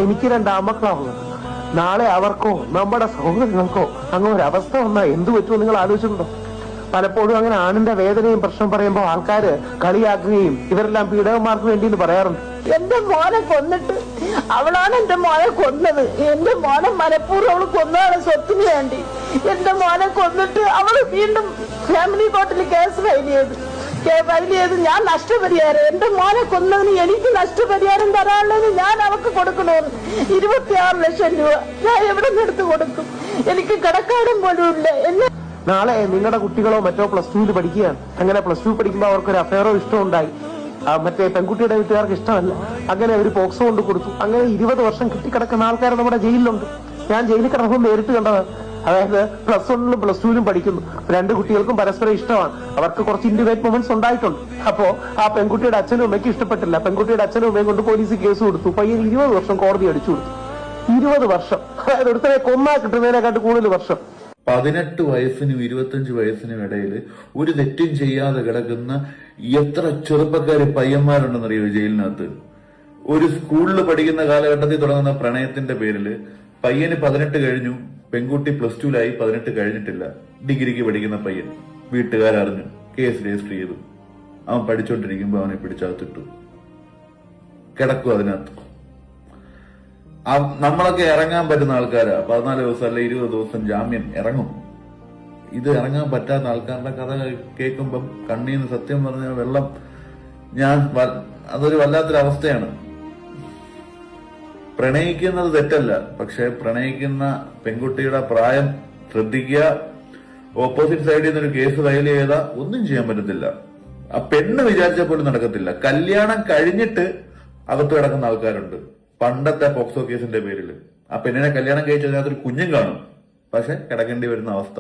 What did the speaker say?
എനിക്ക് 2 ആമക്കളാവുന്നത്. നാളെ അവർക്കോ നമ്മുടെ സഹോദരങ്ങൾക്കോ അങ്ങനെ ഒരു അവസ്ഥ വന്നാൽ എന്ത് പറ്റുമോ നിങ്ങൾ ആലോചിച്ചിട്ടുണ്ടോ? പലപ്പോഴും അങ്ങനെ ആണിന്റെ വേദനയും പ്രശ്നം പറയുമ്പോൾ ആൾക്കാര് കളിയാക്കുകയും ഇവരെല്ലാം പീഡകന്മാർക്ക് വേണ്ടി എന്ന് പറയാറുണ്ട്. എന്റെ മോനെ കൊന്നിട്ട് അവളാണ് എന്റെ മോനെ കൊന്നത്. എന്റെ മോനെ മനഃപൂർവ്വം അവള് കൊന്നതാണ് സ്വത്തിന് വേണ്ടി. എന്റെ മോനെ കൊന്നിട്ട് അവള് വീണ്ടും ഫാമിലി കോർട്ടിൽ കേസ് ഫയൽ ചെയ്ത് ഞാൻ നഷ്ടപരിഹാരം, എന്റെ മോനെ കൊന്നതിന് എനിക്ക് നഷ്ടപരിഹാരം തരാനുള്ളത് ഞാൻ അവർക്ക് കൊടുക്കണമെന്ന് 26 ലക്ഷം രൂപ ഞാൻ എവിടെ നിന്ന് എടുത്ത് കൊടുക്കും? എനിക്ക് കിടക്കാനും പോലും ഇല്ല. എന്നെ നാളെ നിങ്ങളുടെ കുട്ടികളോ മറ്റോ +2 പഠിക്കുകയാണ്. അങ്ങനെ +2 പഠിക്കുമ്പോൾ അവർക്കൊരു അഫയറോ ഇഷ്ടം ഉണ്ടായി. മറ്റേ പെൺകുട്ടിയുടെ വീട്ടുകാർക്ക് ഇഷ്ടമല്ല. അങ്ങനെ ഒരു പോക്സോ കൊണ്ട് കൊടുത്തു. അങ്ങനെ 20 വർഷം കിട്ടിക്കിടക്കുന്ന ആൾക്കാർ നമ്മുടെ ജയിലിലുണ്ട്. ഞാൻ ജയിലിൽ കിടക്കുമ്പോൾ നേരിട്ട് കണ്ടതാണ്. അതായത് +1ലും +2ലും പഠിക്കുന്നു. 2 കുട്ടികൾക്കും പരസ്പരം ഇഷ്ടമാണ്. അവർക്ക് കുറച്ച് ഇന്റിമേറ്റ് മൊമെന്റ്സ് ഉണ്ടായിട്ടുണ്ട്. അപ്പോ ആ പെൺകുട്ടിയുടെ അച്ഛനും അമ്മയ്ക്ക് ഇഷ്ടപ്പെട്ടില്ല. പെൺകുട്ടിയുടെ അച്ഛനും അമ്മയും കൊണ്ട് പോലീസ് കേസ് കൊടുത്തു. പയ്യൻ 20 വർഷം കോടതി അടിച്ചു കൊടുത്തു. 20 വർഷം. അതായത് ഒരുത്തരെ കൊന്നാ കിട്ടുന്നതിനെക്കാട്ട് കൂടുതൽ വർഷം. 18 വയസ്സിനും 25 വയസ്സിനും ഇടയിൽ ഒരു തെറ്റും ചെയ്യാതെ കിടക്കുന്ന എത്ര ചെറുപ്പക്കാര് പയ്യന്മാരുണ്ടെന്നറിയോ ജയിലിനകത്ത്? ഒരു സ്കൂളിൽ പഠിക്കുന്ന കാലഘട്ടത്തിൽ തുടങ്ങുന്ന പ്രണയത്തിന്റെ പേരിൽ പയ്യന് 18 കഴിഞ്ഞു, പെൺകുട്ടി +2ലായി, 18 കഴിഞ്ഞിട്ടില്ല. ഡിഗ്രിക്ക് പഠിക്കുന്ന പയ്യൻ വീട്ടുകാരറിഞ്ഞു, കേസ് രജിസ്റ്റർ ചെയ്തു. അവൻ പഠിച്ചോണ്ടിരിക്കുമ്പോ അവനെ പിടിച്ചകത്തിട്ടു, കിടക്കും അതിനകത്ത്. നമ്മളൊക്കെ ഇറങ്ങാൻ പറ്റുന്ന ആൾക്കാരാ. 14 ദിവസം അല്ലെ 20 ദിവസം ജാമ്യം ഇറങ്ങും. ഇത് ഇറങ്ങാൻ പറ്റാത്ത ആൾക്കാരുടെ കഥ കേൾക്കുമ്പം കണ്ണീന്ന് സത്യം പറഞ്ഞ വെള്ളം അതൊരു വല്ലാത്തൊരവസ്ഥയാണ്. പ്രണയിക്കുന്നത് തെറ്റല്ല, പക്ഷെ പ്രണയിക്കുന്ന പെൺകുട്ടിയുടെ പ്രായം ശ്രദ്ധിക്കുക. ഓപ്പോസിറ്റ് സൈഡിൽ നിന്നൊരു കേസ് ഫയൽ ചെയ്താൽ ഒന്നും ചെയ്യാൻ പറ്റത്തില്ല. ആ പെണ്ണ് വിചാരിച്ച പോലും നടക്കത്തില്ല. കല്യാണം കഴിഞ്ഞിട്ട് അകത്ത് കിടക്കുന്ന ആൾക്കാരുണ്ട്. പണ്ടത്തെ പോക്സോ കേസിന്റെ പേരിൽ ആ പെണ്ണിനെ കല്യാണം കഴിച്ചതിനകത്തൊരു കുഞ്ഞും കാണും, പക്ഷെ കിടക്കേണ്ടി വരുന്ന അവസ്ഥ.